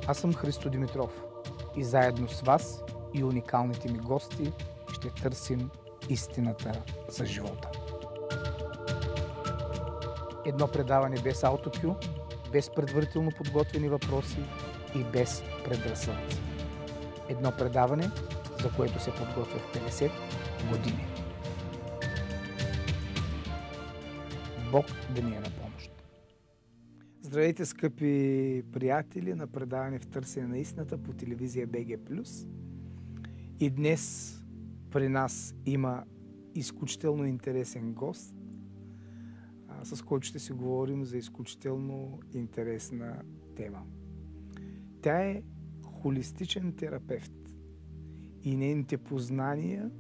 Аз съм Христо Димитров и заедно с вас и уникалните ми гости ще търсим истината за живота. Едно предаване без аутокю, без предварително подготвени въпроси и без предразсъдъци. Едно предаване, за което се подготвях 50 години. Бог да ни е на помощ. Здравейте, скъпи приятели на предаване в търсене на истината по телевизия БГ+. И днес при нас има изключително интересен гост, с който ще си говорим за изключително интересна тема. Тя е холистичен терапевт и нейните познания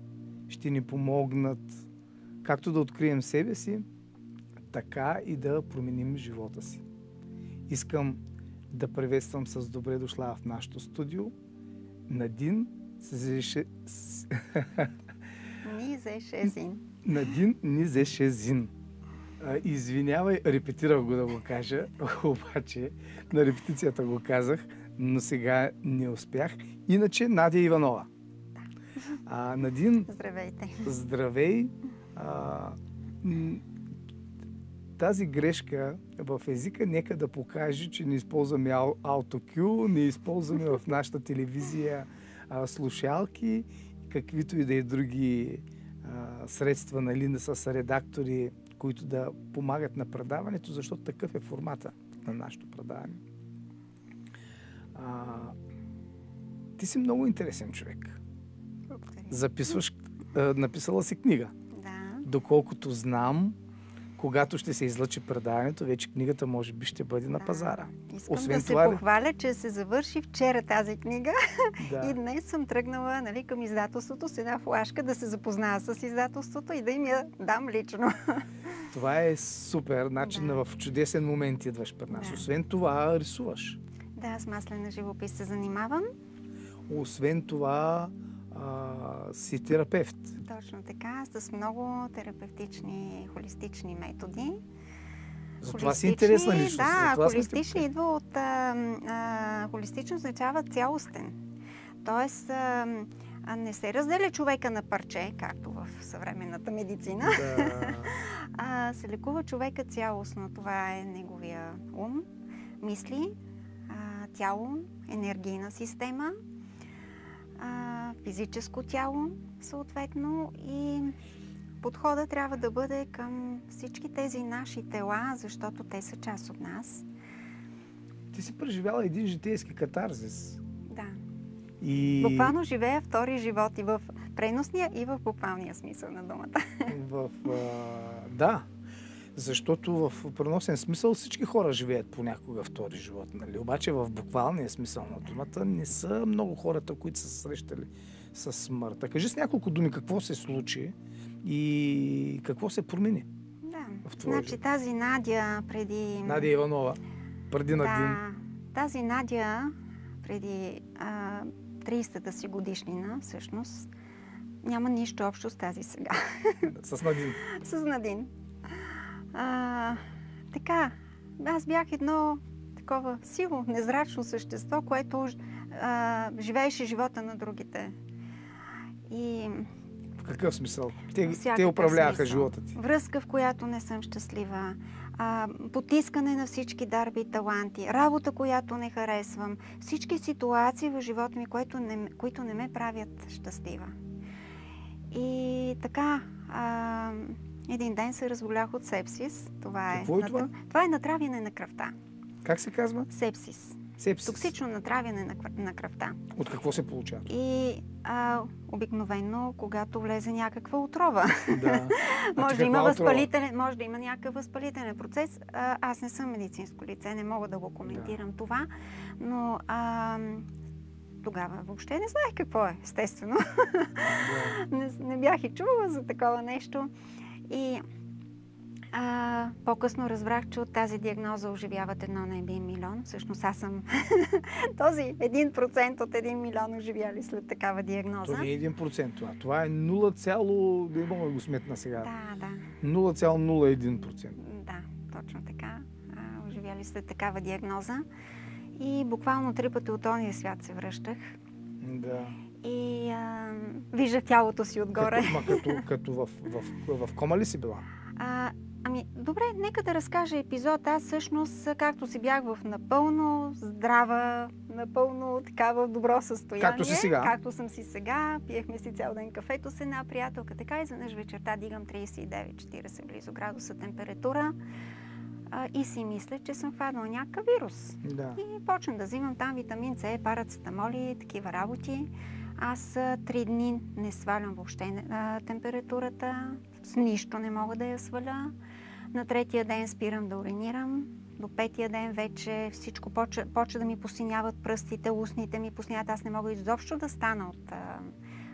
ще ни помогнат както да открием себе си, така и да променим живота си. Искам да приветствам с добре дошла в нашото студио Надин Низешезин. Надин Низешезин. Извинявай, репетирах го да го кажа, обаче на репетицията го казах, но сега не успях. Иначе Надя Иванова. Надин, Здравейте. Здравей. Тази грешка в езика нека да покаже, че не използваме аутокю, не използваме в нашата телевизия слушалки, каквито и да е други средства, нали, с редактори, които да помагат на предаването, защото такъв е формата на нашето предаване. Ти си много интересен човек. Записваш, написала си книга. Да. Доколкото знам, когато ще се излъчи предаването, вече книгата може би ще бъде на пазара. Искам да се похваля, че се завърши вчера тази книга и днес съм тръгнала, нали, към издателството с една флашка да се запозная с издателството и да им я дам лично. Това е супер начин, в чудесен момент идваш при нас. Освен това, рисуваш. Да, с маслен живопис се занимавам. Освен това, си терапевт. Точно така, с много терапевтични, холистични методи. Затова си интересна личност. Да, холистични идва от... холистично означава цялостен. Тоест, не се разделя човека на парче, както в съвременната медицина. Да. Се лекува човека цялостно. Това е неговия ум, мисли, тяло, енергийна система, физическо тяло, съответно, и подходът трябва да бъде към всички тези наши тела, защото те са част от нас. Ти си преживяла един житейски катарзис. Да. И... Буквално живея втори живот и в преносния, и в буквалния смисъл на думата. Да, защото в преносен смисъл всички хора живеят понякога втори живот. Нали? Обаче в буквалния смисъл на думата не са много хората, които са срещали с смъртта. Кажи с няколко думи какво се случи и какво се промени. Да, значи тази Надя преди... Надя Иванова, преди Надин. Да, тази Надя преди 30-та си годишнина, всъщност, няма нищо общо с тази сега. С Надин. С Надин. Така, аз бях едно такова силно, незрачно същество, което живееше живота на другите. И... В какъв смисъл? Те управляваха живота ти. Връзка, в която не съм щастлива. Потискане на всички дарби и таланти. Работа, която не харесвам. Всички ситуации в живота ми, които не ме правят щастлива. И така... един ден се разболях от сепсис. Какво е това? Това е натравяне на кръвта. Как се казва? Сепсис. Токсично натравяне на кръвта. От какво се получава? И обикновено, когато влезе някаква отрова. Да. Може да има някакъв възпалителен процес. Аз не съм медицинско лице, не мога да го коментирам това, но тогава въобще не знаех какво е, естествено. Не бях и чувала за такова нещо. И по-късно разбрах, че от тази диагноза оживяват 1 на 1 милион. Всъщност аз съм този 1% от 1 милион оживяли след такава диагноза. Това не е 1% това. Това е 0, не мога да го сметна сега. Да. 0,01%. Да, точно така. Оживяли след такава диагноза. И буквално 3 пъти от ония свят се връщах. Да. И виждах тялото си отгоре. Като в кома ли си била? Ами, добре, нека да разкажа епизод. Аз всъщност, както си бях в напълно здрава, напълно така в добро състояние. Както си сега. Както съм си сега. Пиехме си цял ден кафето с една приятелка. Така изведнъж вечерта дигам 39-40 близо градуса температура. И си мисля, че съм хванала някакъв вирус. Да. И почнах да взимам там витамин С, парацетамоли, такива работи. Аз 3 дни не свалям въобще температурата, с нищо не мога да я сваля. На 3-тия ден спирам да уринирам. До 5-тия ден вече всичко почва да ми посиняват пръстите, устните ми посиняват. Аз не мога изобщо да стана от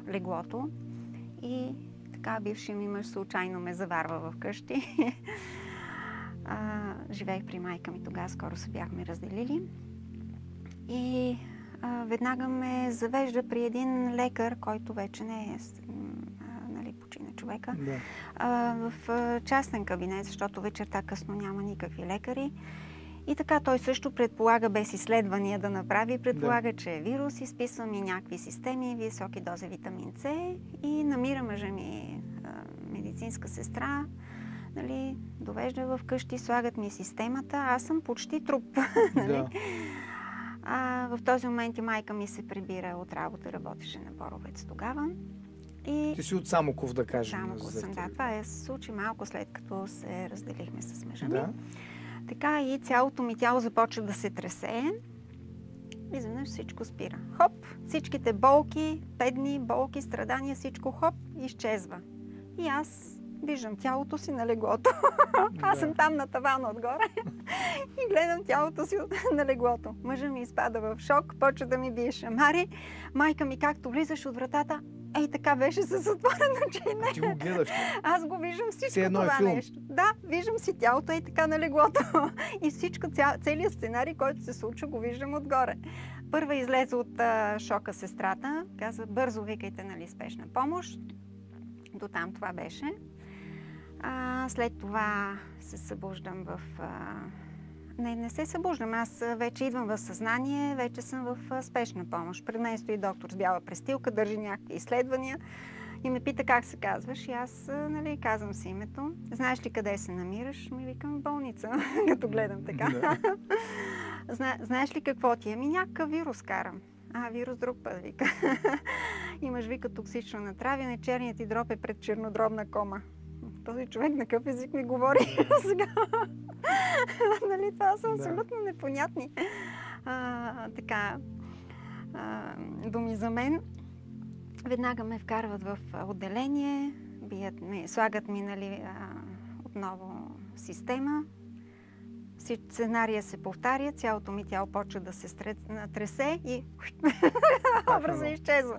леглото. И така бившият ми мъж случайно ме заварва вкъщи. Живеех при майка ми тогава, скоро се бяхме разделили. И веднага ме завежда при един лекар, който вече не е, почина човека, в частен кабинет, защото вечерта късно няма никакви лекари. И така той също предполага, без изследвания да направи, предполага, че е вирус, изписва ми някакви системи, високи дози витамин С и намира мъжа ми медицинска сестра, довежда в къщи, слагат ми системата, аз съм почти труп. Да. В този момент и майка ми се прибира от работа, работеше на Боровец тогава. И... Ти си от Самоков, да кажем. Самоков съм, да. Това се случи малко след като се разделихме с мъжа ми. Да. Така и цялото ми тяло започва да се тресе. Изведнъж всичко спира. Хоп! Всичките болки, бедни болки, страдания, всичко хоп, изчезва. И аз виждам тялото си на леглото. Аз съм там на тавана отгоре и гледам тялото си на леглото. Мъжът ми изпада в шок, почва да ми бие шамари. Майка ми, както влизаше от вратата, така беше с отворено чине. Ти го гледаш. Аз го виждам всичко това нещо. Да, виждам си тялото така на леглото. И всичко, целият сценарий, който се случва, го виждам отгоре. Първа излезе от шока сестрата. Каза, бързо викайте, спешна помощ. До там това беше. След това се събуждам в... Не се събуждам. Аз вече идвам в съзнание, вече съм в спешна помощ. Пред мен стои доктор с бяла престилка, държи някакви изследвания и ме пита как се казваш. И аз казвам си името. Знаеш ли къде се намираш? Ми викам болница, като гледам така. Знаеш ли какво ти е? Някакъв вирус карам. Вирус друг път, вика. Имаш, вика, токсично натравяне, черният ти дроб е пред чернодробна кома. Този човек на какъв език ми говори сега? Това са абсолютно непонятни думи за мен. Веднага ме вкарват в отделение, бият ме, слагат ми отново система. Сценария се повтаря, цялото ми тяло почва да се тресе и образа изчезва.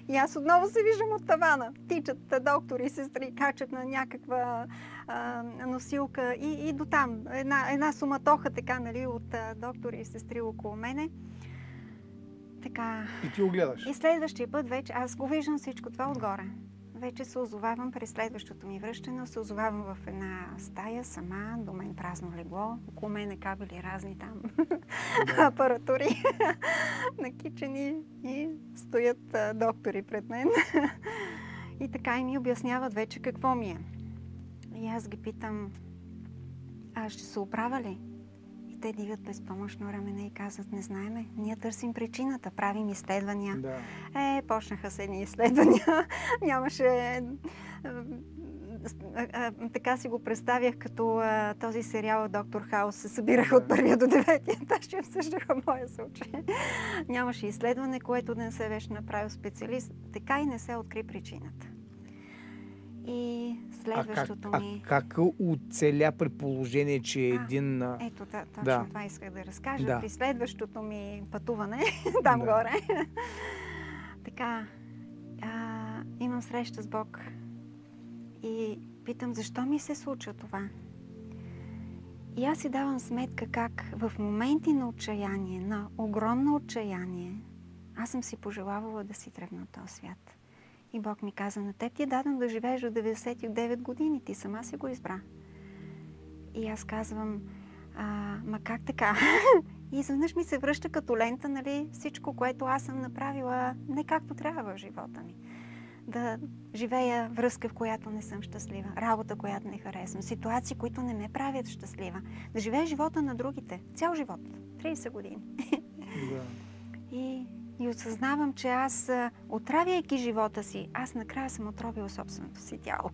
И аз отново се виждам от тавана. Тичат доктори и сестри, качат на някаква носилка и до там. Една суматоха от доктори и сестри около мене. Така. И ти го гледаш? И следващия път вече аз го виждам всичко това отгоре. Вече се озовавам през следващото ми връщане, се озовавам в една стая сама, до мен празно легло, около мен кабели разни там апаратури накичени и стоят доктори пред мен. И така и ми обясняват вече какво ми е. И аз ги питам, ще се оправя ли? И те дигат безпомощно рамене и казват, не знаеме, ние търсим причината, правим изследвания. Да. Почнаха се едни изследвания. Нямаше... Така си го представях като този сериал Доктор Хаус се събираха от първия до 9-я етаж и обсъждаха моя случай. Нямаше изследване, което да не се беше направил специалист. Така и не се откри причината. И следващото ми... Как оцеля при положение, че един... Ето, точно това исках да разкажа. Да. При следващото ми пътуване, там горе. Така, имам среща с Бог и питам, защо ми се случва това? И аз си давам сметка как в моменти на отчаяние, на огромно отчаяние, аз съм си пожелавала да си тръгна от този свят. И Бог ми каза, на теб ти е даден да живееш до 99 години, ти сама си го избра. И аз казвам, ма как така? И изведнъж ми се връща като лента, нали, всичко, което аз съм направила не както трябва в живота ми. Да живея връзка, в която не съм щастлива, работа, която не харесвам, ситуации, които не ме правят щастлива. Да живея живота на другите, цял живот, 30 години. Да. И осъзнавам, че аз, отравяйки живота си, аз накрая съм отровила собственото си тяло.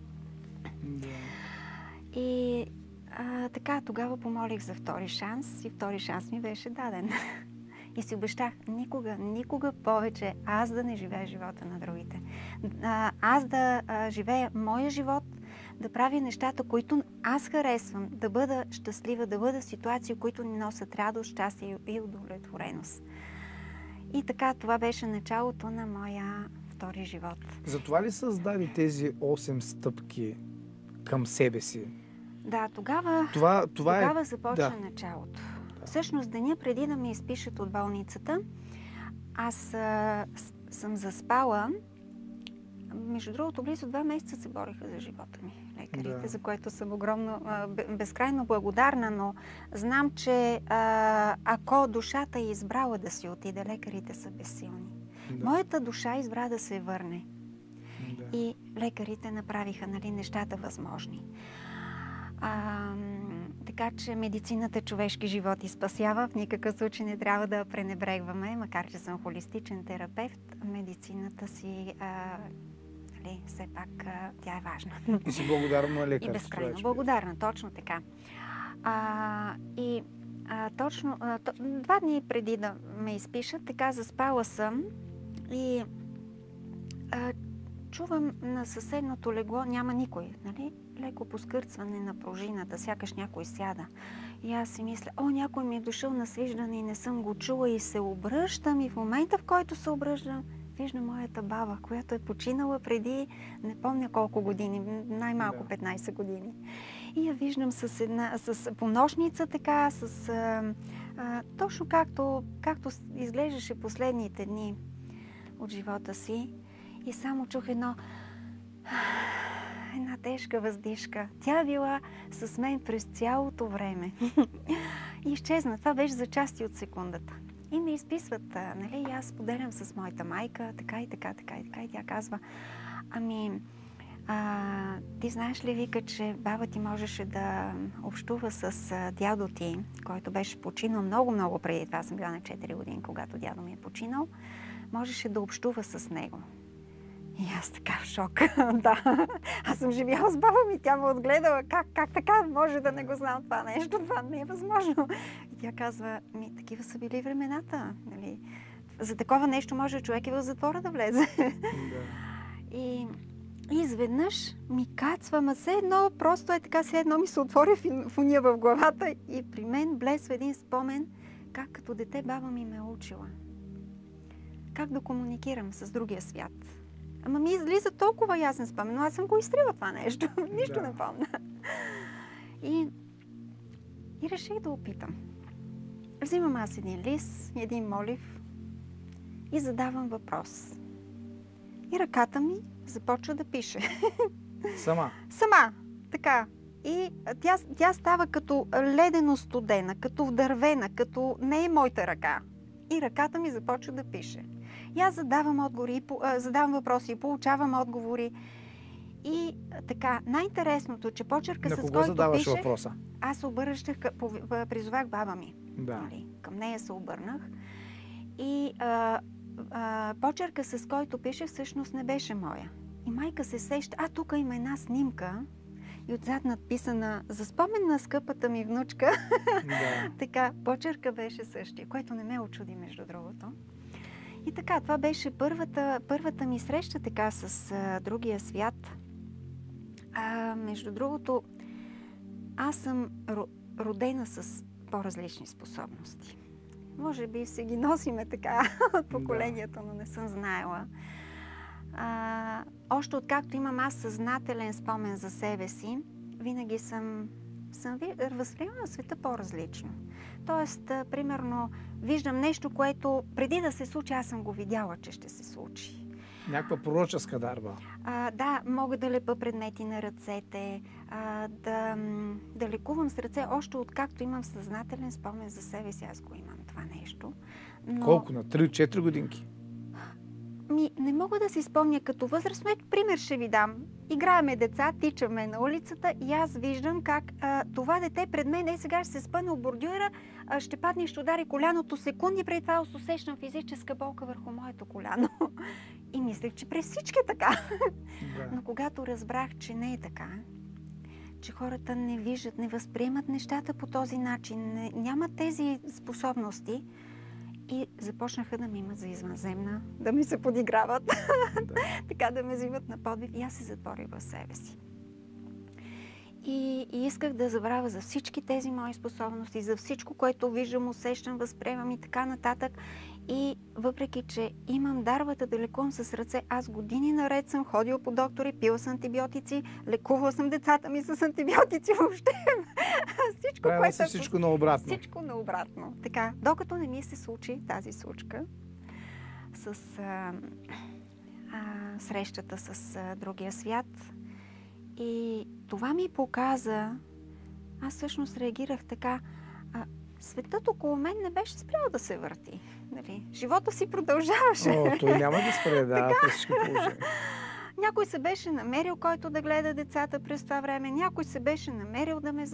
Да. И така, тогава помолих за втори шанс и втори шанс ми беше даден. И си обещах никога повече аз да не живея живота на другите. Аз да живея моя живот, да правя нещата, които аз харесвам, да бъда щастлива, да бъда в ситуации, които ни носят радост, щастие и удовлетвореност. И така, това беше началото на моя втори живот. Затова ли създаде тези 8 стъпки към себе си? Да, тогава започна началото. Да. Всъщност, деня преди да ме изпишат от болницата, аз съм заспала. Между другото, близо 2 месеца се бориха за живота ми лекарите, за което съм безкрайно благодарна, но знам, че ако душата е избрала да си отиде, лекарите са безсилни. Да. Моята душа избра да се върне. Да. И лекарите направиха, нали, нещата възможни. Така че медицината човешки животи спасява. В никакъв случай не трябва да пренебрегваме, макар че съм холистичен терапевт, медицината си все пак тя е важна. И си благодарна на лекар. И безкрайно благодарна, точно така. Точно 2 дни преди да ме изпишат, така заспала съм и чувам на съседното легло, няма никой, нали? Леко поскърцване на пружината, сякаш някой сяда. И аз си мисля, някой ми е дошъл на свиждане и не съм го чула, и се обръщам, и в момента, в който се обръщам, виждам моята баба, която е починала преди не помня колко години, най-малко 15 години. И я виждам с понощница така, точно както изглеждаше последните дни от живота си. И само чух една тежка въздишка. Тя била с мен през цялото време. И изчезна. Това беше за части от секундата. И ме изписват, нали, и аз споделям с моята майка, така и така. И тя казва, ти знаеш ли, вика, че баба ти можеше да общува с дядо ти, който беше починал много преди това. Съм била на 4 години, когато дядо ми е починал. Можеше да общува с него. И аз така в шок. Да, аз съм живяла с баба ми, тя ме отгледала. Как така може да не го знам това нещо? Това не е възможно. И тя казва, такива са били времената. Нали? За такова нещо може човек и в затвора да влезе. Да. И изведнъж ми кацва, все едно, просто е така, все едно ми се отвори фуния в главата и при мен блесва един спомен, как като дете баба ми ме е учила. Как да комуникирам с другия свят. Ама ми излиза толкова ясен спомен, но аз съм го изтрила това нещо. Нищо не помня. И реших да опитам. Взимам аз един лист, един молив и задавам въпрос. И ръката ми започва да пише. Сама? Сама. Така. И тя става като ледено студена, като вдървена, като не е моята ръка. И ръката ми започва да пише. И аз задавам въпроси и получавам отговори. И така, най-интересното, че почерка, с който задаваш пише... въпроса? Аз се обръщах, призовах баба ми. Да. Нали, към нея се обърнах. И почерка, с който пише, всъщност не беше моя. И майка се сеща, тук има една снимка и отзад надписана за спомен на скъпата ми внучка. Да. Така, почерка беше същия, което не ме очуди, между другото. И така, това беше първата ми среща така с другия свят. Между другото, аз съм родена с по-различни способности. Може би се ги носиме така от поколението, но не съм знаела. Още откакто имам аз съзнателен спомен за себе си, винаги съм възприемала света по-различно. Тоест, примерно, виждам нещо, което преди да се случи, аз съм го видяла, че ще се случи. Някаква пророческа дарба. Да, мога да лепа предмети на ръцете, да лекувам с ръце, още откакто имам съзнателен спомен за себе си, аз го имам това нещо. Но... Колко? На 3-4 годинки? Не мога да си спомня като възраст, но пример ще ви дам. Играеме деца, тичаме на улицата и аз виждам как това дете пред мен сега ще се спъне от бордюра, ще падне и ще удари коляното секунди, преди това усещам физическа болка върху моето коляно. И мислех, че при всички е така. Да. Но когато разбрах, че не е така, че хората не виждат, не възприемат нещата по този начин, нямат тези способности, и започнаха да ми имат за извънземна, да ми се подиграват, да. Така да ме взимат на подвиг. И аз се затворих в себе си. И исках да забравя за всички тези мои способности, за всичко, което виждам, усещам, възприемам и така нататък. И въпреки, че имам дарбата да лекувам с ръце, аз години наред съм ходила по доктори, пила с антибиотици, лекувала съм децата ми с антибиотици въобще. Всичко наобратно. Всичко наобратно. Така, докато не ми се случи тази случка с срещата с другия свят. И това ми показа, аз всъщност реагирах така, светът около мен не беше спрял да се върти. Нали? Живота си продължаваше. Той няма да спре, да, при всички положения. Някой се беше намерил, който да гледа децата през това време, някой се беше намерил да ме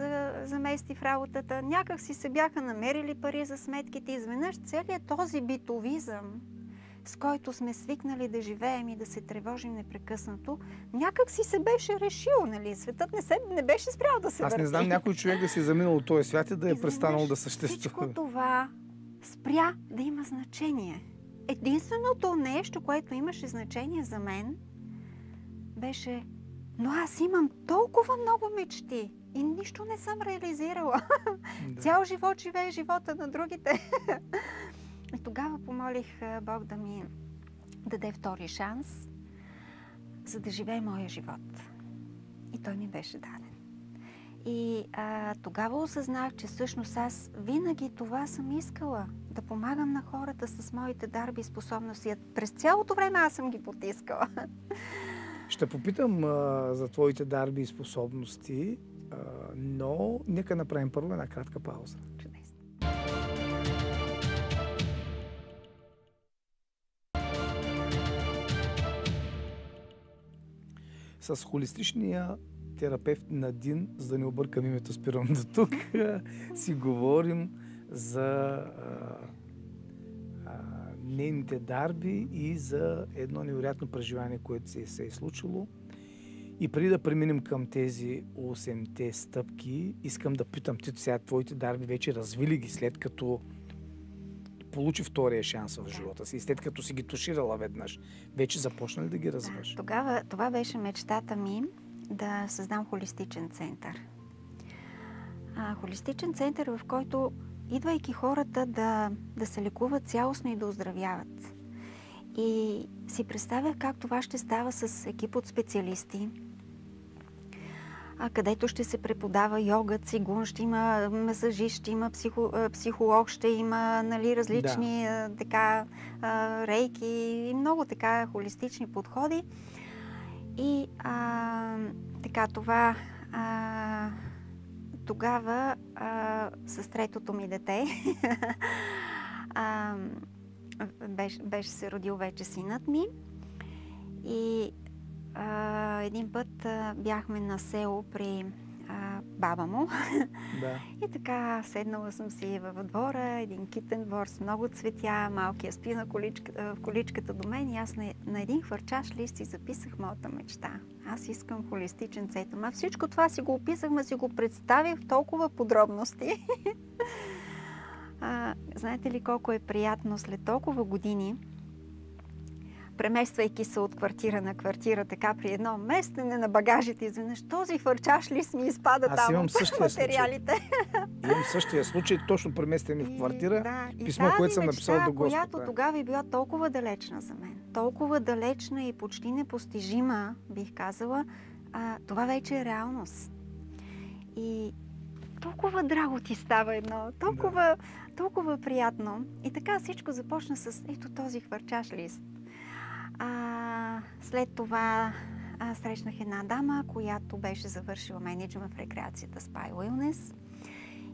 замести в работата, някак си се бяха намерили пари за сметките. Изведнъж целият този битовизъм, с който сме свикнали да живеем и да се тревожим непрекъснато, някак си се беше решил, нали? Светът не беше спрял да се върти. Аз не знам някой човек да си е заминал от този свят и да е престанал да съществува. Всичко това спря да има значение. Единственото нещо, което имаше значение за мен, беше, но аз имам толкова много мечти и нищо не съм реализирала. Да. Цял живот живее живота на другите. И тогава помолих Бог да ми даде втори шанс, за да живее моя живот. И той ми беше даден. И тогава осъзнах, че всъщност аз винаги това съм искала. Да помагам на хората с моите дарби и способности. През цялото време аз съм ги потискала. Ще попитам за твоите дарби и способности, но нека направим първо една кратка пауза. Чудесно. С холистичния терапевт Надин, за да не объркам името, спирам до тук, си говорим за нейните дарби и за едно невероятно преживяване, което се е случило. И преди да преминем към тези 8-те стъпки, искам да питам, ти сега твоите дарби вече развили ги, след като получи втория шанс в живота си и след като си ги туширала веднъж, вече започна ли да ги развиваш? Тогава това беше мечтата ми да създам холистичен център. Холистичен център, в който идвайки хората да се лекуват цялостно и да оздравяват. И си представях как това ще става с екип от специалисти, където ще се преподава йога, цигун, ще има масажист, ще има психолог, ще има, нали, различни рейки и много така холистични подходи. И така това тогава с третото ми дете беше се родил вече синът ми и един път бяхме на село при баба му. Да. И така седнала съм си във двора, един китен двор с много цветя, малкия спи в количката до мен и аз на един хвърчаш лист си записах моята мечта. Аз искам холистичен център. Всичко това си го описахме, си го представих в толкова подробности. Знаете ли колко е приятно след толкова години, премествайки се от квартира на квартира, така при едно местене на багажите, изведнъж този хвърчаш лист ми изпада там от материалите. Имам същия случай, точно преместени в квартира, писмо, което съм написала до Господа. Която тогава е била толкова далечна за мен, толкова далечна и почти непостижима, бих казала, това вече е реалност. И толкова драго ти става едно, толкова приятно. И така всичко започна с ето този хвърчаш лист. След това срещнах една дама, която беше завършила мениджмънт в рекреацията Spa Wellness.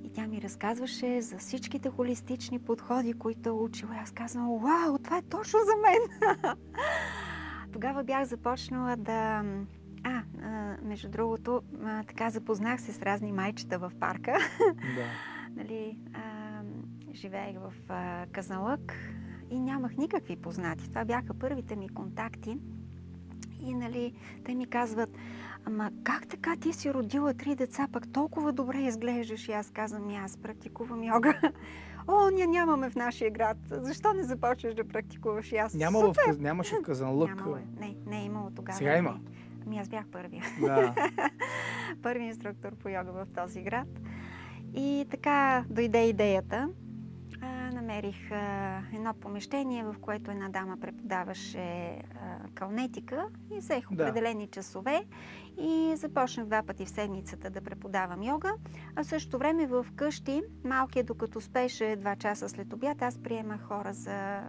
И тя ми разказваше за всичките холистични подходи, които е учила. Аз казвам, вау, това е точно за мен! Тогава бях започнала да... между другото, така запознах се с разни майчета в парка. Да. Нали, живеех в Казанлък и нямах никакви познати. Това бяха първите ми контакти. И нали, те ми казват, ама как така ти си родила 3 деца, пък толкова добре изглеждаш? И аз казвам, аз практикувам йога. О, ние нямаме в нашия град. Защо не започваш да практикуваш? И аз, Нямаше в Казанлък. Не е имало тогава. Сега има. Ами аз бях първия. Да. Първи инструктор по йога в този град. И така дойде идеята. Намерих едно помещение, в което една дама преподаваше калнетика и взех определени часове и започнах 2 пъти в седмицата да преподавам йога. А в същото време в къщи, малкият докато спеше 2 часа след обяд, аз приемах хора за...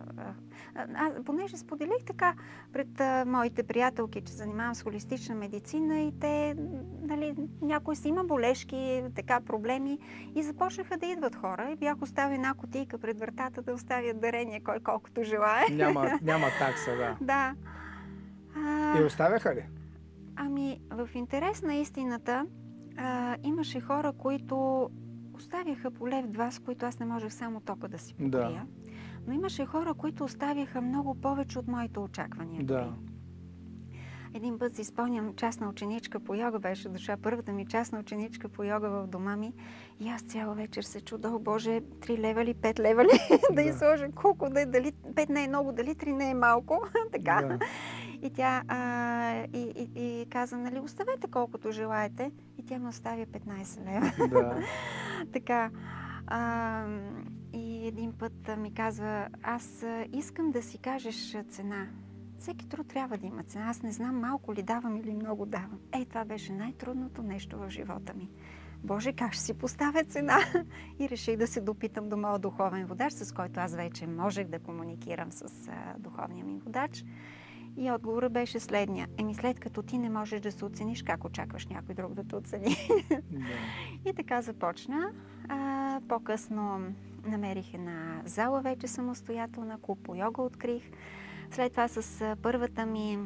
понеже споделих така пред моите приятелки, че занимавам с холистична медицина и те, нали, някой си има болешки, така проблеми и започнаха да идват хора и бях оставила една кутийка пред вратата да оставят дарение, кой колкото желае. Няма такса, да. Да. И оставяха ли? Ами, в интерес на истината, имаше хора, които оставяха по лев-2, с които аз не можех само тока да си покрия. Да. Но имаше хора, които оставяха много повече от моите очаквания. Да. Един път си спомням, частна ученичка по йога беше дошла, първата ми частна ученичка по йога в дома ми и аз цяла вечер се чудох, Боже, 3 лева ли, 5 лева ли да й сложа, колко да е, дали 5 не е много, дали 3 не е малко, така. Да. И тя и каза, нали, оставете колкото желаете и тя ме оставя 15 лева. Да. Така. И един път ми казва, аз искам да си кажеш цена. Всеки труд трябва да има цена. Аз не знам малко ли давам или много давам. Това беше най-трудното нещо в живота ми. Боже, как ще си поставя цена? И реших да се допитам до моя духовен водач, с който аз вече можех да комуникирам с духовния ми водач. И отговорът беше следния. След като ти не можеш да се оцениш, как очакваш някой друг да те оцени? И така започна. По-късно намерих една зала вече самостоятелна, клуб по йога открих. След това с първата ми,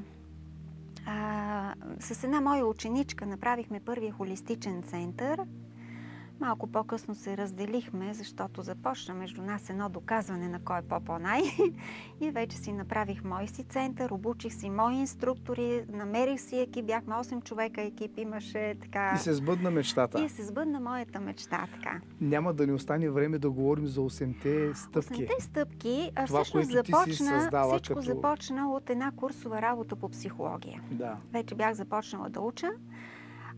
с една моя ученичка направихме първия холистичен център. Малко по-късно се разделихме, защото започна между нас едно доказване на кой е по-най. И вече си направих мой си център, обучих си мои инструктори, намерих си екип, бяхме 8 човека екип, имаше така... И се сбъдна мечтата. И се сбъдна моята мечта, така. Няма да ни остане време да говорим за 8-те стъпки. 8-те стъпки, това, всъщност всичко започна от една курсова работа по психология. Да. Вече бях започнала да уча.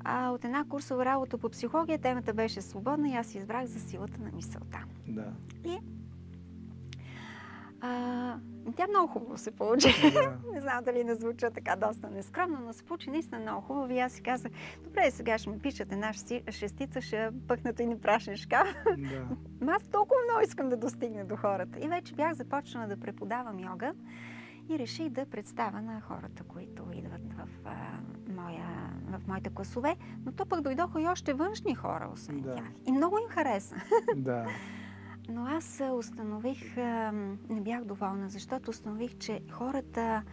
От една курсова работа по психология темата беше свободна и аз избрах за силата на мисълта. Да. И тя много хубаво се получи. Да. Не знам дали не звуча така доста нескромно, но се получи наистина много хубаво. И аз си казах, добре, сега ще ми пишат една шестица, ще пъкнато и ни прашен шкаф. Да. Аз толкова много искам да достигна до хората. И вече бях започнала да преподавам йога и реших да представя на хората, които идват в моите класове, но то пък дойдоха и още външни хора, освен тях. И много им хареса. Да. Но аз установих, не бях доволна, защото установих, че хората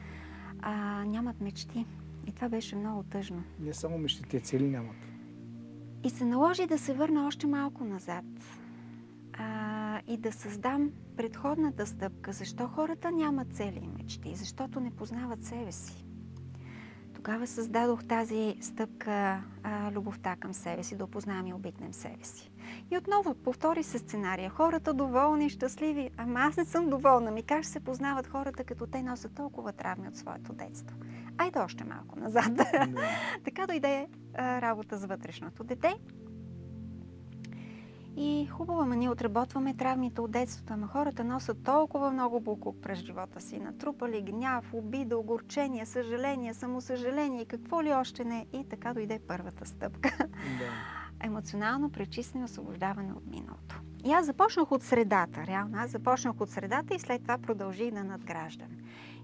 нямат мечти. И това беше много тъжно. Не само мечтите, цели нямат. И се наложи да се върна още малко назад. И да създам предходната стъпка. Защо хората нямат цели и мечти? Защото не познават себе си. Тогава създадох тази стъпка, любовта към себе си, да опознаем и обикнем себе си. И отново повтори се сценария. Хората доволни, щастливи. Ама аз не съм доволна. Как ще се познават хората, като те носят толкова травми от своето детство? Айде още малко назад. Така дойде работа с вътрешното дете. И хубаво, ние отработваме травмите от детството, ама хората носят толкова много буклук през живота си. Натрупали гняв, обида, огорчение, съжаление, самосъжаление и какво ли още не. И така дойде първата стъпка. Да. Емоционално пречистване и освобождаване от миналото. И аз започнах от средата, реално. Аз започнах от средата и след това продължих да надграждам.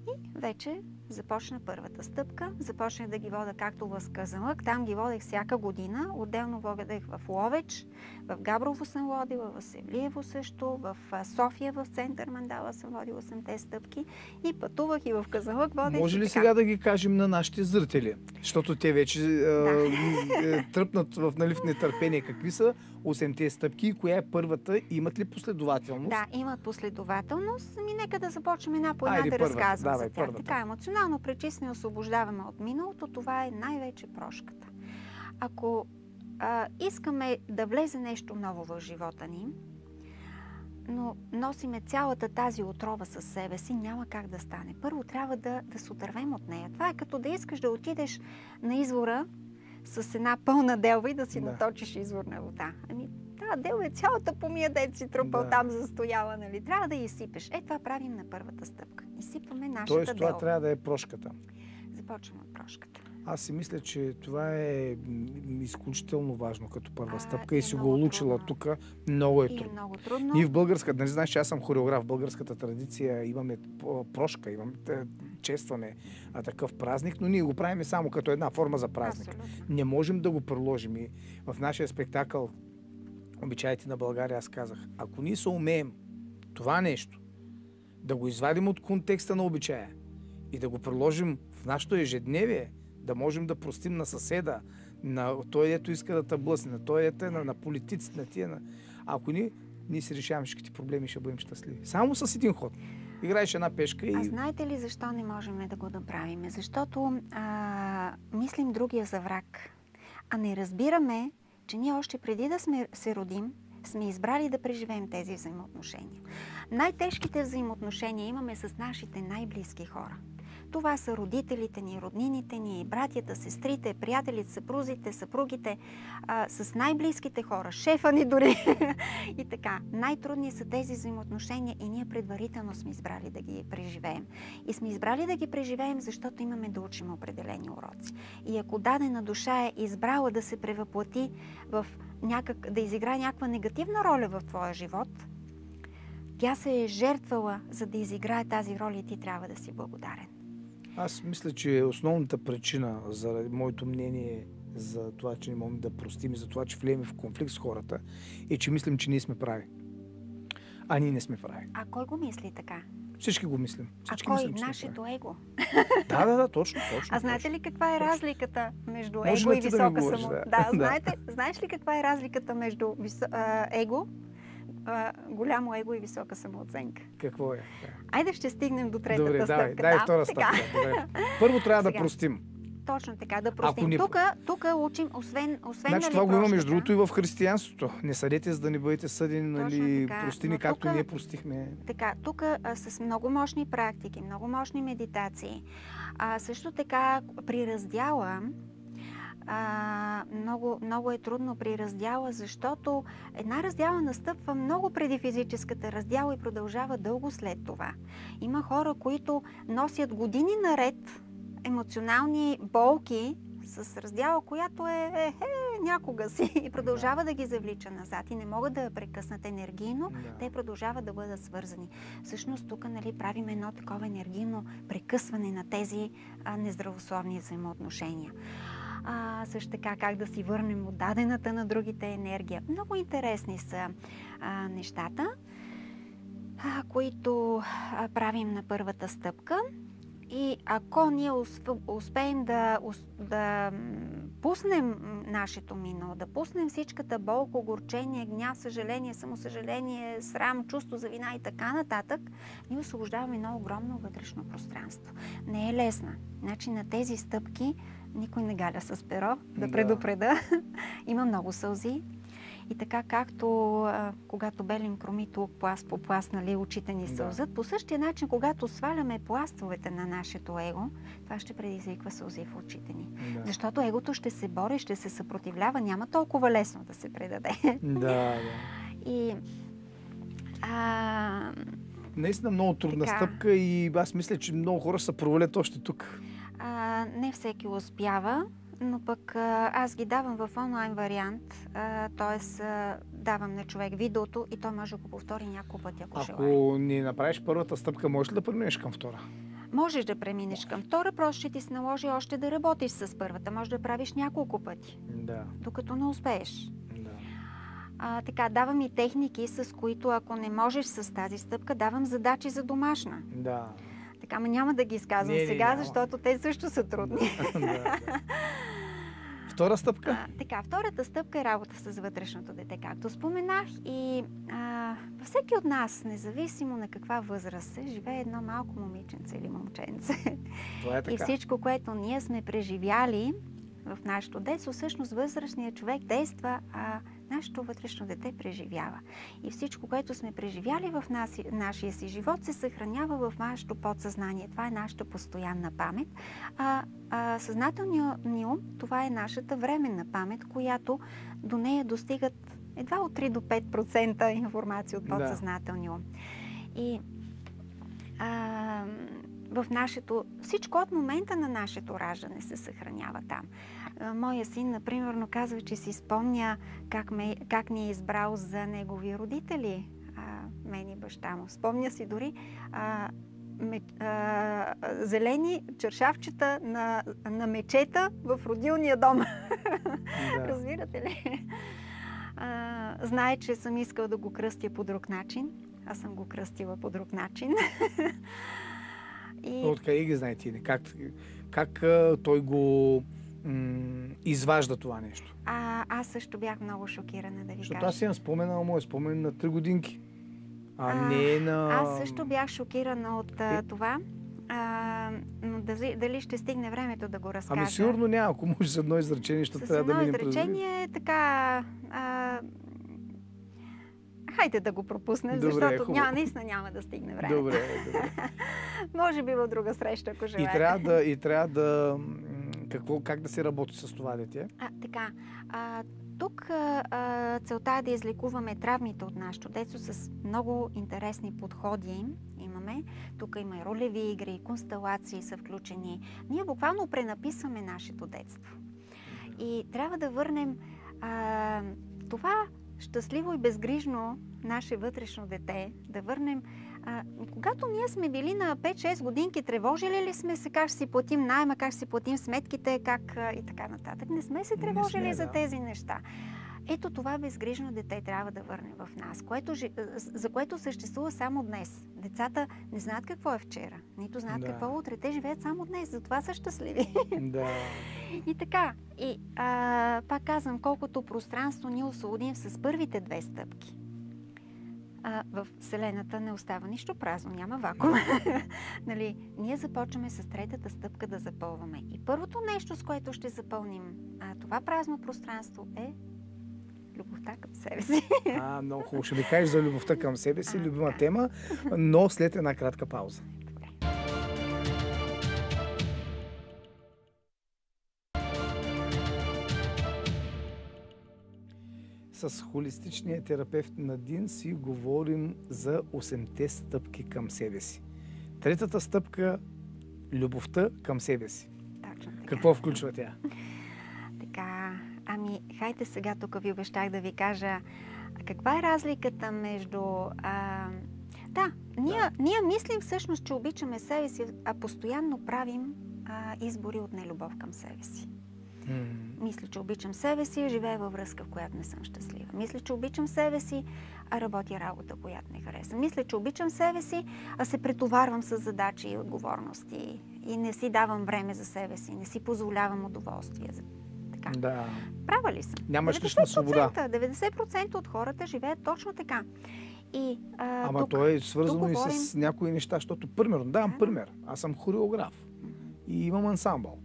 И вече започна първата стъпка. Започнах да ги вода както в Казанлък. Там ги водех всяка година. Отделно водех в Ловеч, в Габрово съм водила, в Севлиево също, в София, в център Мандала съм водила 8-те стъпки и пътувах и в Казанлък водех. Може ли сега да ги кажем на нашите зрители? Защото те вече тръпнат в налив нетърпение. Какви са 8-те стъпки и коя е първата? Имат ли последователност? Да, имат последователност. Нека да започнем една по една да разказвам за тях. Така, емоционално пречистване, освобождаваме от миналото. Това е най-вече прошката. Ако искаме да влезе нещо ново в живота ни, но носиме цялата тази отрова със себе си, няма как да стане. Първо трябва да се отървем от нея. Това е като да искаш да отидеш на извора с една пълна делва и да си наточиш изворна вода. Тази делва е цялата помия, дет си трупал там застояла, нали? Трябва да я изсипеш. Това правим на първата стъпка. Изсипваме нашата делва. Тоест това трябва да е прошката. Започваме от прошката. Аз си мисля, че това е изключително важно като първа стъпка и си го улучила тук. Много е трудно. Много трудно. Ние в българската, нали знаеш, че аз съм хореограф, в българската традиция имаме прошка, честваме такъв празник, но ние го правим само като една форма за празник. Абсолютно. Не можем да го приложим. И в нашия спектакъл Обичаите на България аз казах, ако ние се умеем това нещо, да го извадим от контекста на обичая и да го приложим в нашето ежедневие, да можем да простим на съседа, на той, ето иска да те блъсне, на той, ето на политиците, на тия. Ако ние си решаваме всичките проблеми и ще бъдем щастливи. Само с един ход. Играеш една пешка и... А знаете ли защо не можем да го направим? Защото мислим другия за враг. А не разбираме, че ние още преди да се родим, сме избрали да преживеем тези взаимоотношения. Най-тежките взаимоотношения имаме с нашите най-близки хора. Това са родителите ни, роднините ни, братята, сестрите, приятелите, съпрузите, съпругите, с най-близките хора, шефа ни дори. И така, най-трудни са тези взаимоотношения и ние предварително сме избрали да ги преживеем. И сме избрали да ги преживеем, защото имаме да учим определени уроци. И ако дадена душа е избрала да се превъплати да изиграе някаква негативна роля в твоя живот, тя се е жертвала, за да изиграе тази роля и ти трябва да си благодарен. Аз мисля, че основната причина за моето мнение за това, че не можем да простим и за това, че влеем в конфликт с хората, е, че мислим, че ние сме прави. А ние не сме прави. А кой го мисли така? Всички го мислим. Всички мислим, нашето его. Да, точно. А знаете ли каква е разликата между его и висока само? Знаеш ли каква е разликата между его, голямо его и висока самооценка? Какво е? Айде ще стигнем до третата стъпка. Дай втора стъпка. Първо трябва да простим. Точно така, да простим. Тук учим, освен значи това го има между другото и в християнството. Не съдете, за да не бъдете съдени, нали, простини, както ние простихме. Така, тук с много мощни практики, много мощни медитации. Също така при раздяла, много е трудно при раздяла, защото една раздяла настъпва много преди физическата раздяла и продължава дълго след това. Има хора, които носят години наред емоционални болки с раздяла, която някога си и продължава да ги завлича назад и не могат да я прекъснат енергийно, те продължават да бъдат свързани. Всъщност тук правим едно такова енергийно прекъсване на тези нездравословни взаимоотношения. Също така как да си върнем от дадената на другите енергия. Много интересни са нещата, които правим на първата стъпка. И ако ние успеем да пуснем нашето минало, да пуснем всичката болка, огорчение, гняв, съжаление, самосъжаление, срам, чувство за вина и така нататък, ние освобождаваме едно огромно вътрешно пространство. Не е лесна. Значи на тези стъпки никой не галя с перо, да предупреда. Има много сълзи. И така както когато белим кромито пласт по пласт, очите ни сълзат, по същия начин, когато сваляме пластовете на нашето его, това ще предизвиква сълзи в очите ни. Защото егото ще се бори, ще се съпротивлява, няма толкова лесно да се предаде. И наистина много трудна стъпка и аз мисля, че много хора се провалят още тук. Не всеки успява. Но пък аз ги давам в онлайн вариант, т.е. давам на човек видеото и той може да го повтори няколко пъти, ако желае. Ако не направиш първата стъпка, можеш ли да преминеш към втора? Можеш да преминеш към втора, просто ще ти се наложи още да работиш с първата. Може да правиш няколко пъти, докато не успееш. Така, давам и техники, с които ако не можеш с тази стъпка, давам задачи за домашна. Така, няма да ги изказвам сега, защото те също са трудни. Втора стъпка? Така, втората стъпка е работа с вътрешното дете, както споменах. И всеки от нас, независимо на каква възраст е, живее едно малко момиченце или момченце. Това е така. И всичко, което ние сме преживяли в нашето детство, всъщност възрастният човек действа, а нашето вътрешно дете преживява. И всичко, което сме преживяли в нашия си живот, се съхранява в нашето подсъзнание. Това е нашата постоянна памет. Съзнателният ни ум, това е нашата временна памет, която до нея достигат едва от 3 до 5% информация от подсъзнателния ум. И в нашето... Всичко от момента на нашето раждане се съхранява там. Моя син, например, казва, че си спомня как ни е избрал за негови родители, мен и баща му. Спомня си дори зелени чершавчета на мечета в родилния дом. Разбирате ли? Знае, че съм искал да го кръстя по друг начин. Аз съм го кръстила по друг начин. Откъде ги знаете? Как той го изважда това нещо? Аз също бях много шокирана, да ви кажа. Аз си имам споменал моя спомен на 3 годинки. Не на... Аз също бях шокирана от това. Но дали ще стигне времето да го разкажа? Сигурно няма. Ако може с едно изречение, ще трябва да минем през... С едно изречение, така... Хайде да го пропуснем, защото наистина няма да стигне време. Добре. Може би в друга среща, ако желаете. И трябва да... Как да се работи с това дете? Така. Тук целта е да излекуваме травмите от нашето детство с много интересни подходи. Имаме. Тук има и ролеви игри, констелации са включени. Ние буквално пренаписваме нашето детство. И трябва да върнем това щастливо и безгрижно наше вътрешно дете, да върнем... Когато ние сме били на 5-6 годинки, тревожили ли сме се как ще си платим найма, как ще си платим сметките, и така нататък? Не сме се тревожили за тези неща. Ето това безгрижно дете трябва да върне в нас, за което съществува само днес. Децата не знаят какво е вчера, нито знаят какво е утре. Те живеят само днес, затова са щастливи. И така. И пак казвам, колкото пространство ние освободим с първите 2 стъпки, в Вселената не остава нищо празно, няма вакуум. Нали, ние започваме с 3-та стъпка да запълваме. И първото нещо, с което ще запълним това празно пространство, е любовта към себе си. Много хубаво. Ще ми кажеш за любовта към себе си, любима тема, но след една кратка пауза. С холистичния терапевт Надин си говорим за 8-те стъпки към себе си. 3-та стъпка – любовта към себе си. Точно така. Какво включва тя? Така, хайде сега тук ви обещах да ви кажа каква е разликата между... Ние мислим всъщност, че обичаме себе си, а постоянно правим избори от нелюбов към себе си. Мисля, че обичам себе си, а живея във връзка, в която не съм щастлива. Мисля, че обичам себе си, а работя работа, която не харесвам. Мисля, че обичам себе си, а се претоварвам с задачи и отговорности и не си давам време за себе си, не си позволявам удоволствие. Така. Права ли съм? Нямаш лична свобода. 90% от хората живеят точно така. То е свързано и с някои неща, защото, примерно, давам пример. Аз съм хореограф и имам ансамбъл.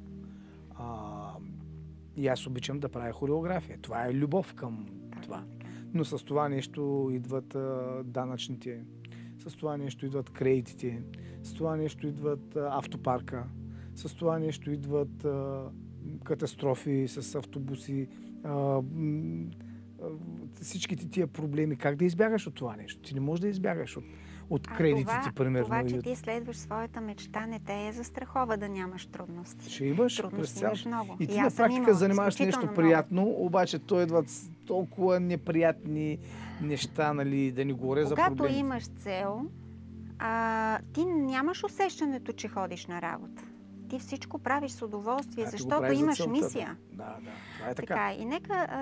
И аз обичам да правя хореография. Това е любов към това. Но с това нещо идват данъчните, с това нещо идват кредитите, с това нещо идват автопарка, с това нещо идват катастрофи с автобуси, всичките тия проблеми. Как да избягаш от това нещо? Ти не можеш да избягаш от кредитите, примерно. Това, че ти следваш своята мечта, не те е застрахова да нямаш трудности. Ще имаш. Трудности имаш много. И ти на практика занимаваш нещо приятно, обаче той идват толкова неприятни неща, нали, да ни говоря за проблемите. Когато имаш цел, ти нямаш усещането, че ходиш на работа. Ти всичко правиш с удоволствие, защото имаш имаш мисия. Да, това е така. И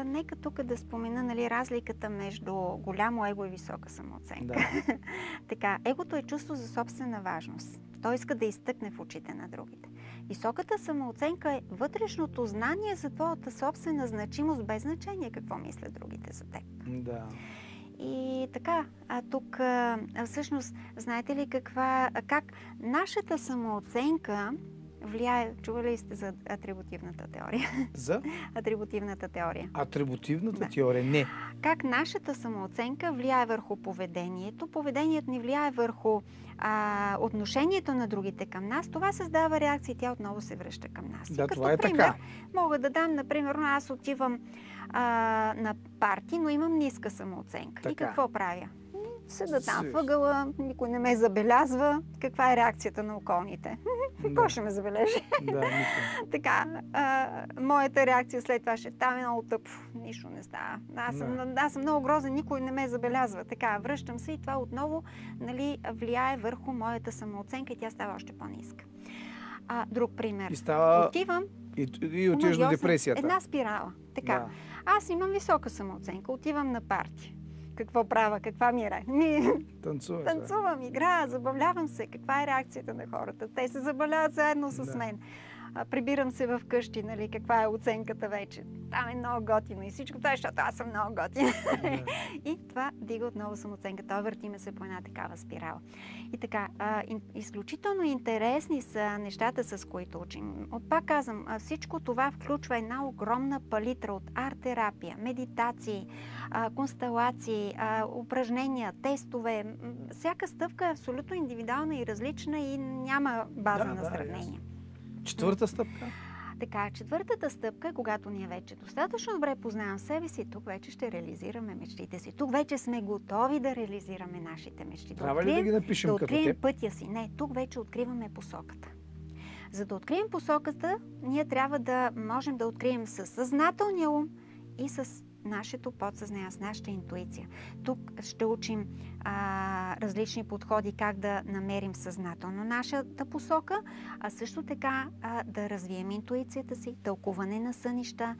нека тук да спомена, нали, разликата между голямо его и висока самооценка. Да. Така, егото е чувство за собствена важност. Той иска да изтъкне в очите на другите. Високата самооценка е вътрешното знание за твоята собствена значимост, без значение какво мислят другите за теб. Да. И така, тук всъщност, знаете ли как нашата самооценка влияе, чували ли сте за атрибутивната теория? За? Атрибутивната теория. Атрибутивната теория? Не. Как нашата самооценка влияе върху поведението, поведението ни влияе върху отношението на другите към нас, това създава реакция и тя отново се връща към нас. Да, като това е пример, така. Мога да дам, например, аз отивам на парти, но имам ниска самооценка. Така. И какво правя? Седа там въгъла, никой не ме забелязва. Каква е реакцията на околните? Кой ще ме забележи? Да, никой. Така, моята реакция след това ще там е много тъпо. Нищо не става. Аз съм много грозен, никой не ме забелязва. Така, връщам се и това отново, нали, влияе върху моята самооценка и тя става още по-ниска. Друг пример. И става... Отивам и отиваш до депресията. Една спирала. Така. Да. Аз имам висока самооценка. Отивам на парти. Какво правя? Каква ми е реакция? Танцувам, играя, забавлявам се. Каква е реакцията на хората? Те се забавляват заедно с мен. Прибирам се в къщи, нали, каква е оценката вече. Там е много готино и всичко това, защото аз съм много готина. И това дига отново самооценката. Въртиме се по една такава спирала. И така, изключително интересни са нещата, с които учим. Пак казвам, всичко това включва една огромна палитра от арт-терапия, медитации, констелации, упражнения, тестове. Всяка стъпка е абсолютно индивидуална и различна и няма база на сравнение. Четвърта стъпка? Така, четвъртата стъпка е, когато ние вече достатъчно добре познавам себе си, тук вече ще реализираме мечтите си. Тук вече сме готови да реализираме нашите мечти. Трябва ли да ги напишем като теб? Да открием пътя си. Не, тук вече откриваме посоката. За да открием посоката, ние трябва да можем да открием със съзнателния ум и с нашето подсъзнание, с нашата интуиция. Тук ще учим различни подходи как да намерим съзнателно нашата посока, а също така да развием интуицията си, тълкуване на сънища,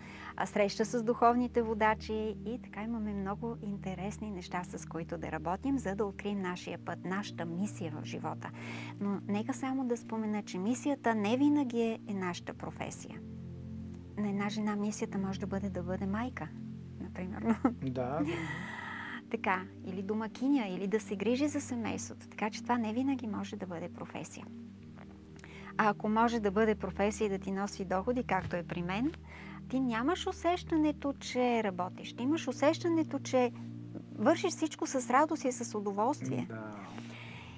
среща с духовните водачи и така имаме много интересни неща, с които да работим, за да открием нашия път, нашата мисия в живота. Но нека само да спомена, че мисията не винаги е нашата професия. На една жена мисията може да бъде майка, например. Да. Така, или домакиня, или да се грижи за семейството. Така че това не винаги може да бъде професия. А ако може да бъде професия и да ти носи доходи, както е при мен, ти нямаш усещането, че работиш. Ти имаш усещането, че вършиш всичко с радост и с удоволствие. Да.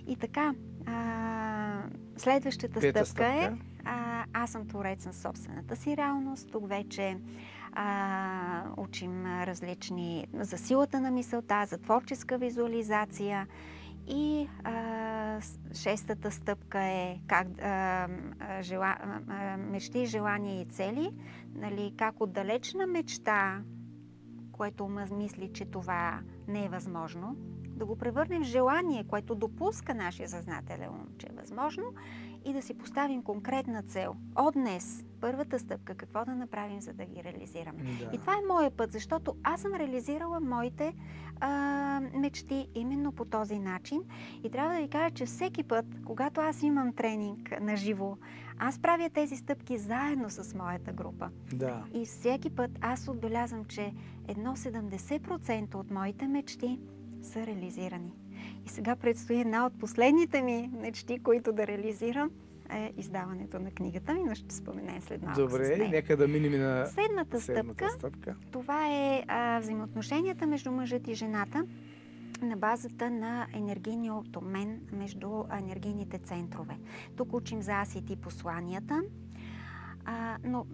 И така, следващата стъпка е аз съм творец на собствената си реалност. Тук вече учим различни за силата на мисълта, за творческа визуализация. И шестата стъпка е мечти, желания и цели. Нали, как отдалечна мечта, което мисли, че това не е възможно, да го превърнем в желание, което допуска нашия съзнателен ум, че е възможно, и да си поставим конкретна цел. От днес, първата стъпка, какво да направим, за да ги реализираме. Да. И това е моят път, защото аз съм реализирала моите мечти именно по този начин. И трябва да ви кажа, че всеки път, когато аз имам тренинг на живо, аз правя тези стъпки заедно с моята група. Да. И всеки път аз отбелязвам, че 70% от моите мечти са реализирани. И сега предстои една от последните ми мечти, които да реализирам, е издаването на книгата ми, но ще споменем след малко. Добре, нека да минем на седмата стъпка. Това е взаимоотношенията между мъжът и жената на базата на енергийния обмен между енергийните центрове. Тук учим за аз и ти посланията, но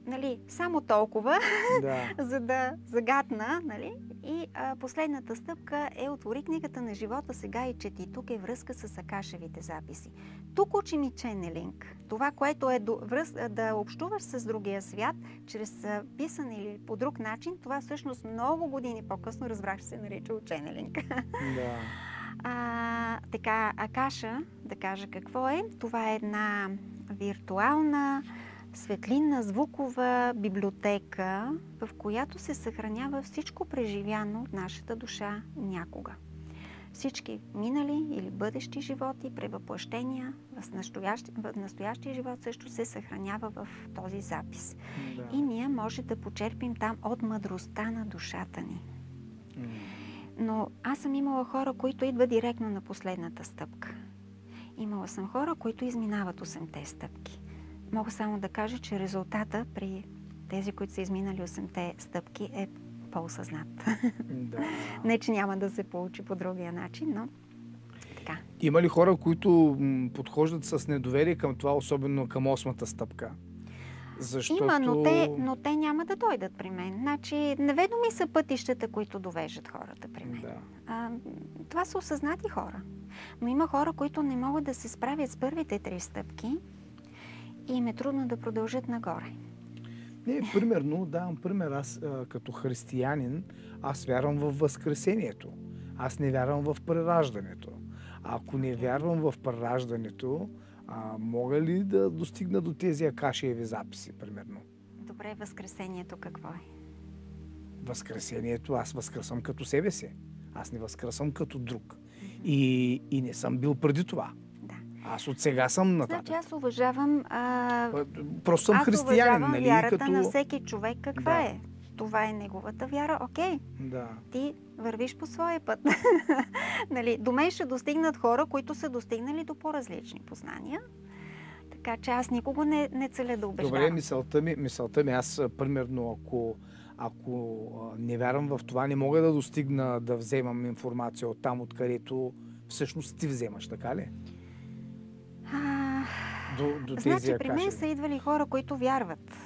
нали, само толкова, за да загадна. Нали? И последната стъпка е отвори книгата на живота сега и чети. Тук е връзка с акашевите записи. Тук учим и ченелинг. Това, което е да общуваш с другия свят, чрез писане или по друг начин, това всъщност много години по-късно разбрах, че се нарича ченелинг. Така, Акаша, да кажа какво е. Това е една виртуална, светлинна, звукова библиотека, в която се съхранява всичко преживяно от нашата душа някога. Всички минали или бъдещи животи, превъплъщения в настоящия живот също се съхранява в този запис. Да. И ние може да почерпим там от мъдростта на душата ни. Но аз съм имала хора, които идват директно на последната стъпка. Имала съм хора, които изминават 8-те стъпки. Мога само да кажа, че резултата при тези, които са изминали 8-те стъпки, е по-осъзнат. Да. Не, че няма да се получи по другия начин, но така. Има ли хора, които подхождат с недоверие към това, особено към 8-та стъпка? Защото... Има, но те няма да дойдат при мен. Значи, неведоми са пътищата, които довеждат хората при мен. Да. Това са осъзнати хора. Но има хора, които не могат да се справят с първите 3 стъпки и им е трудно да продължат нагоре. Не, примерно, давам пример, аз като християнин, аз вярвам в Възкресението. Аз не вярвам в прераждането. Ако не вярвам в прераждането, мога ли да достигна до тези акашиеви записи, примерно? Добре, Възкресението какво е? Възкресението, аз възкръсвам като себе си. Аз не възкръсвам като друг. И не съм бил преди това. Да. Аз от сега съм нататък. Значи аз уважавам... Просто съм християнин, нали? Вярата на всеки човек каква Да. е. Това е неговата вяра. Окей. Да. Ти вървиш по своя път. Нали? До мен ще достигнат хора, които са достигнали до по-различни познания. Така че аз никого не целя да убеждавам. Добре, мисълта ми, аз примерно, ако не вярвам в това, не мога да достигна да вземам информация от там, откъдето всъщност ти вземаш, така ли? До тези Значи при мен акаши. са идвали хора, които вярват.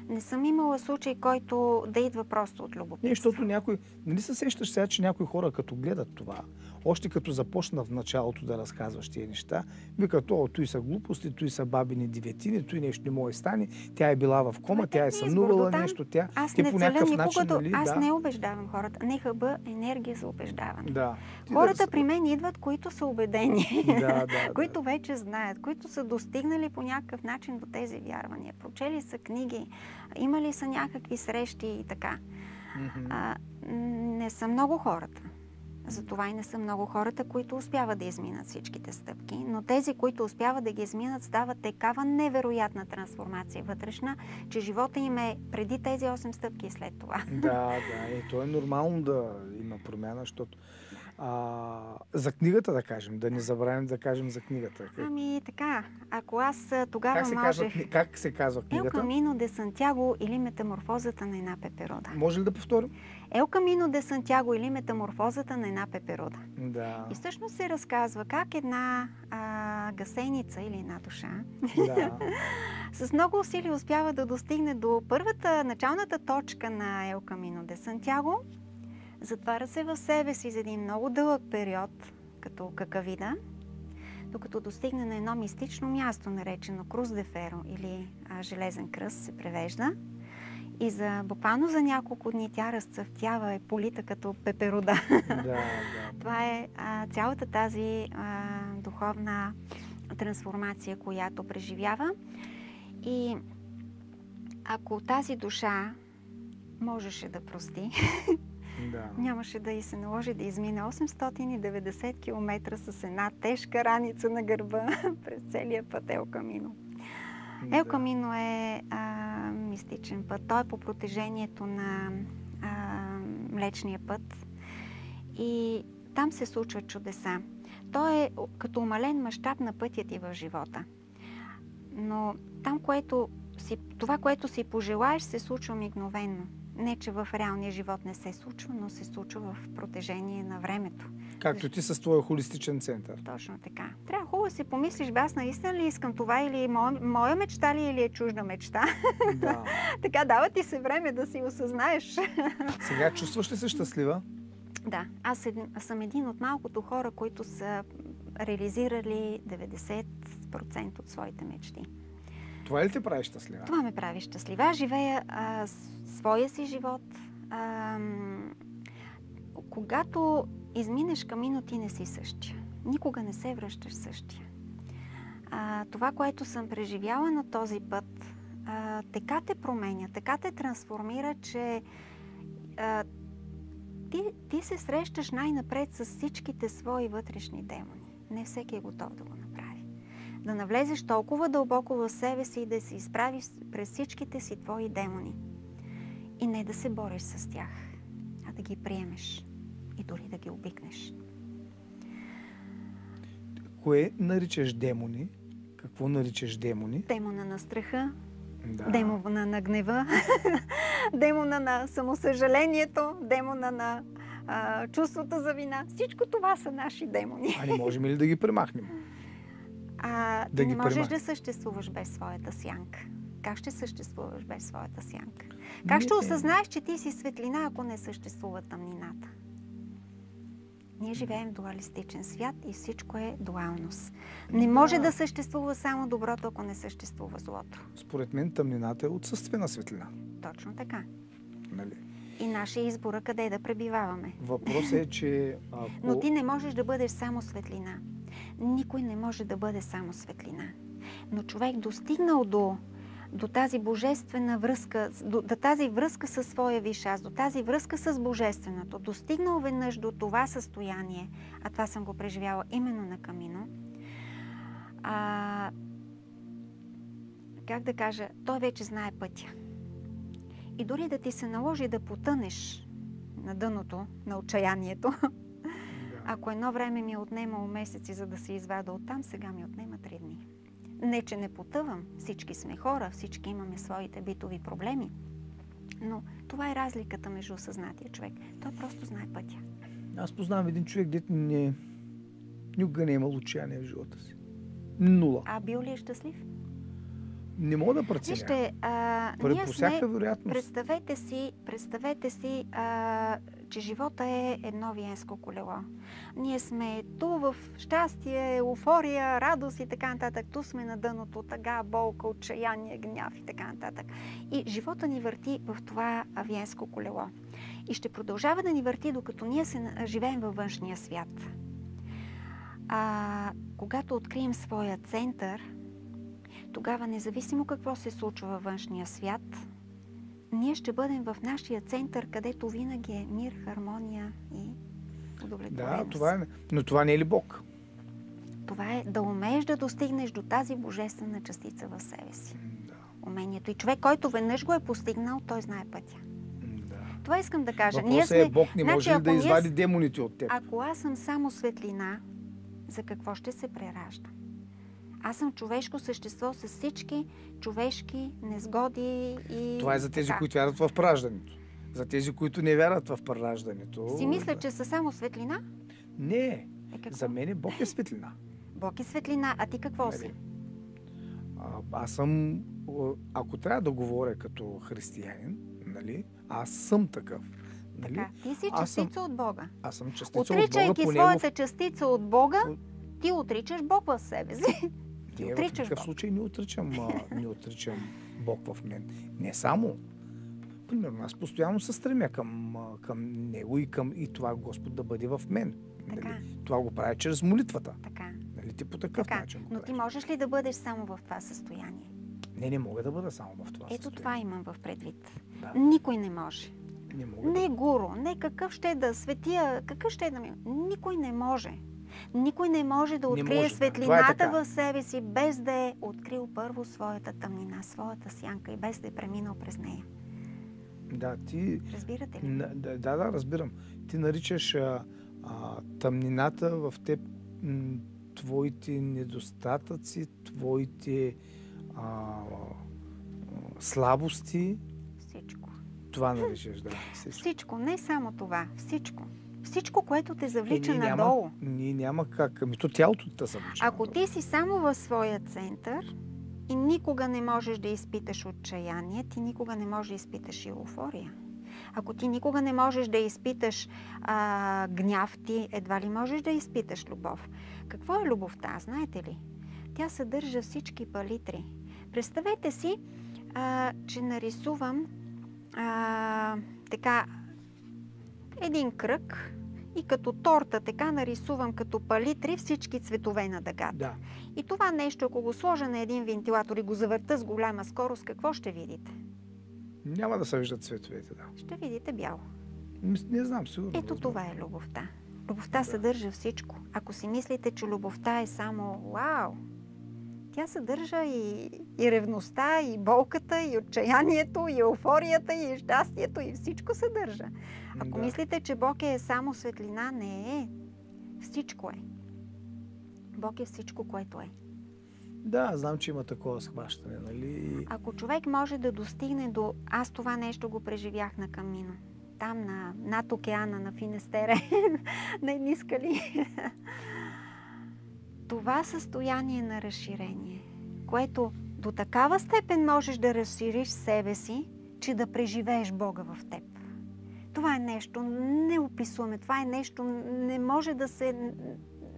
Не съм имала случай, който да идва просто от любопитство. Не, защото някой... Нали се сещаш сега, че някои хора като гледат това, още като започна в началото да разказваш тия неща, викат, той са глупости, той са бабини деветини, той нещо не може да стане, тя е била в кома, тя е сънувала нещо, тя... Аз Те не по целя някакъв никога начин, нали? Аз не убеждавам хората. Нека бъде енергия за убеждаване. Да. Хората при мен идват, които са убедени, да. които вече знаят, които са достигнали по някакъв начин до тези вярвания. Прочели са книги, имали са някакви срещи и така. Не са много хората. Затова и не са много хората, които успяват да изминат всичките стъпки. Но тези, които успяват да ги изминат, стават такава невероятна трансформация вътрешна, че живота им е преди тези 8 стъпки и след това. Да. То е нормално да има промяна, защото за книгата да кажем, да не забравим да кажем за книгата. Ами така, ако аз тогава можех... Как се казва книгата? Ел Камино де Сантяго или Метаморфозата на една пеперуда. Може ли да повторим? Ел Камино де Сантяго или Метаморфозата на една пеперуда. Да. И всъщност се разказва как една гасеница или една душа с много усилия успява да достигне до началната точка на Ел Камино де Сантяго. Затваря се в себе си за един много дълъг период, като какавида, докато достигне на едно мистично място, наречено Круз де Феро или Железен кръст се превежда. И буквално за няколко дни тя разцъфтява, е полита като пеперуда. Да. Това е цялата тази духовна трансформация, която преживява. И ако тази душа можеше да прости, нямаше да й се наложи да измине 890 км с една тежка раница на гърба през целия път Ел Камино. Ел Камино е мистичен път. Той е по протежението на Млечния път и там се случват чудеса. Той е като умален мащаб на пътя ти в живота. Но там, това, което си пожелаеш, се случва мигновено. Не, че в реалния живот не се случва, но се случва в протежение на времето. Както ти с твоя холистичен център. Точно така. Трябва хубаво да си помислиш, аз наистина ли искам това или моя мечта ли или е чужда мечта. Да. Така, дава ти се време да си осъзнаеш. Сега чувстваш ли се щастлива? Да. Аз съм един от малкото хора, които са реализирали 90% от своите мечти. Това ли те прави щастлива? Това ме прави щастлива. Живея своя си живот, Когато изминеш камино, ти не си същия. Никога не се връщаш същия. Това, което съм преживяла на този път, така те променя, така те трансформира, че ти се срещаш най-напред с всичките свои вътрешни демони. Не всеки е готов да го направи. Да навлезеш толкова дълбоко в себе си и да се изправиш през всичките си твои демони. И не да се бориш с тях, а да ги приемеш и дори да ги обикнеш. Кое наричаш демони? Какво наричаш демони? Демона на страха, Да. демона на гнева, демона на самосъжалението, демона на чувството за вина. Всичко това са наши демони. А не можем ли да ги премахнем? Ти не можеш да съществуваш без своята сянка. Как ще съществуваш без своята сянка? Как ще осъзнаеш, че ти си светлина, ако не съществува тъмнината? Ние живеем в дуалистичен свят и всичко е дуалност. Не може да съществува само доброто, ако не съществува злото. Според мен тъмнината е отсъствие на светлина. Точно така. Нали? И нашия избор къде да пребиваваме. Въпросът е, че Но ти не можеш да бъдеш само светлина. Никой не може да бъде само светлина. Но човек достигнал до тази божествена връзка, до тази връзка със своя висш аз, до тази връзка с божественото, достигнал веднъж до това състояние, а това съм го преживяла именно на камино, как да кажа, той вече знае пътя. И дори да ти се наложи да потънеш на дъното, на отчаянието, ако едно време ми е отнемало месеци, за да се извада оттам, сега ми отнема 3 дни. Не, че не потъвам. Всички сме хора, всички имаме своите битови проблеми. Но това е разликата между осъзнатия човек. Той просто знае пътя. Аз познавам един човек, дето никога не е имал отчаяние в живота си. 0. А бил ли е щастлив? Не мога да преценя. Вижте, По всяка вероятност. Представете си, че живота е едно виенско колело. Ние сме ту в щастие, еуфория, радост и така нататък. Ту сме на дъното, тъга, болка, отчаяние, гняв и така нататък. И живота ни върти в това виенско колело. И ще продължава да ни върти, докато ние живеем във външния свят. Когато открием своя център, тогава, независимо какво се случва във външния свят, ние ще бъдем в нашия център, където винаги е мир, хармония и удовлетвореност. Да, но това не е ли Бог? Това е да умееш да достигнеш до тази божествена частица в себе си. Да. Умението. И човек, който веднъж го е постигнал, той знае пътя. Да. Това искам да кажа. Въпросът е, Бог не може ли да извади демоните от теб? Ако аз съм само светлина, за какво ще се преражда? Аз съм човешко същество с всички човешки незгоди и... Това е за тези, които вярват в прераждането. За тези, които не вярват в прераждането. Си мисля, че са само светлина? Не. За мен Бог е светлина. Бог е светлина. А ти какво си? Аз съм... Ако трябва да говоря като християнин, нали, аз съм такъв. Нали? Така, ти си частица от Бога. Аз съм частица от Бога. Отричайки своята частица от Бога, ти отричаш Бог в себе си. В никакъв случай не отричам Бог в мен. Не само. Примерно, аз постоянно се стремя към Него и това Господ да бъде в мен. Нали? Това го правя чрез молитвата. Така. Нали? Ти по такъв начин го Но ти можеш ли да бъдеш само в това състояние? Не мога да бъда само в това състояние. Ето това имам в предвид. Да. Никой не може. Не гуру, не какъв ще да светия, какъв ще да ми... Никой не може. Никой не може да открие светлината в себе си, без да е открил първо своята тъмнина, своята сянка и без да е преминал през нея. Да, ти... Разбирате ли? Да, разбирам. Ти наричаш тъмнината в теб твоите недостатъци, твоите слабости. Всичко. Това наричаш, да. Всичко, не само това. Всичко. Всичко, което те завлича надолу. Ние няма как. То тялото те завлича. Ако ти си само в своя център и никога не можеш да изпиташ отчаяние, ти никога не можеш да изпиташ еуфория. Ако ти никога не можеш да изпиташ гняв, ти едва ли можеш да изпиташ любов. Какво е любовта, знаете ли? Тя съдържа всички палитри. Представете си, че нарисувам така един кръг и като торта така нарисувам като палитри всички цветове на дъгата. Да. И това нещо, ако го сложа на един вентилатор и го завърта с голяма скорост, какво ще видите? Няма да се виждат цветовете, да. Ще видите бяло. Не знам, сигурно. Ето възможно. това е любовта. Любовта съдържа всичко. Ако си мислите, че любовта е само вау, тя съдържа и ревността, и болката, и отчаянието, и еуфорията, и щастието, и всичко съдържа. Ако мислите, че Бог е само светлина, не е. Всичко е. Бог е всичко, което е. Да, знам, че има такова схващане, нали? Ако човек може да достигне до... Аз това нещо го преживях на Камино. Там над океана, на Финестере, на едни скали. Това състояние на разширение, което до такава степен можеш да разшириш себе си, че да преживееш Бога в теб. Това е нещо неописуемо. Това е нещо не може да се...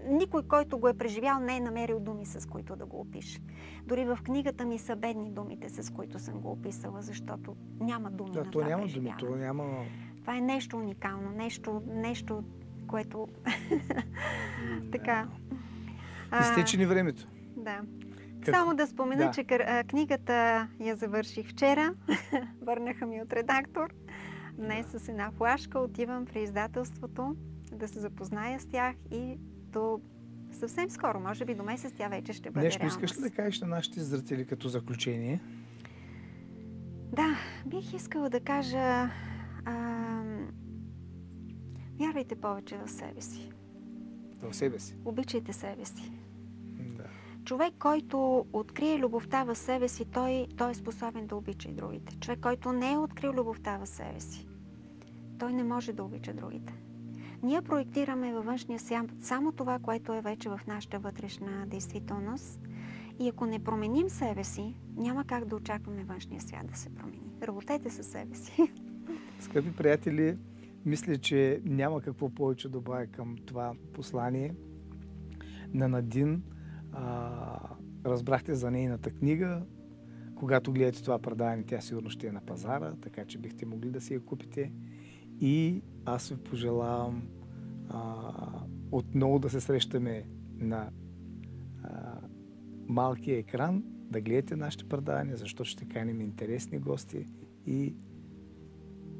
Никой, който го е преживял, не е намерил думи, с които да го опише. Дори в книгата ми са бедни думите, с които съм го описала, защото няма думи на това няма преживяване. думи, няма... Това е нещо уникално, нещо което... така... Изтече ни времето. Да. Само да спомена, че книгата я завърших вчера. Върнаха ми от редактор. Днес с една флашка отивам при издателството да се запозная с тях и до съвсем скоро, може би до месец, тя вече ще бъде нещо реалност. искаш ли да кажеш на нашите зрители като заключение? Да, бих искала да кажа вярвайте повече в себе си. В себе си? Обичайте себе си. Да. Човек, който открие любовта в себе си, той е способен да обича и другите. Човек, който не е открил любовта в себе си, той не може да обича другите. Ние проектираме във външния свят само това, което е вече в нашата вътрешна действителност. И ако не променим себе си, няма как да очакваме външния свят да се промени. Работете със себе си. Скъпи приятели, мисля, че няма какво повече да добавя към това послание на Надин. Разбрахте за нейната книга. Когато гледате това предаване, тя сигурно ще е на пазара, така че бихте могли да си я купите. И аз ви пожелавам отново да се срещаме на малкия екран, да гледате нашите предавания, защото ще каним интересни гости и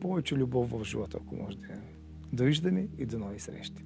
повече любов в живота, ако може да. Довиждане и до нови срещи!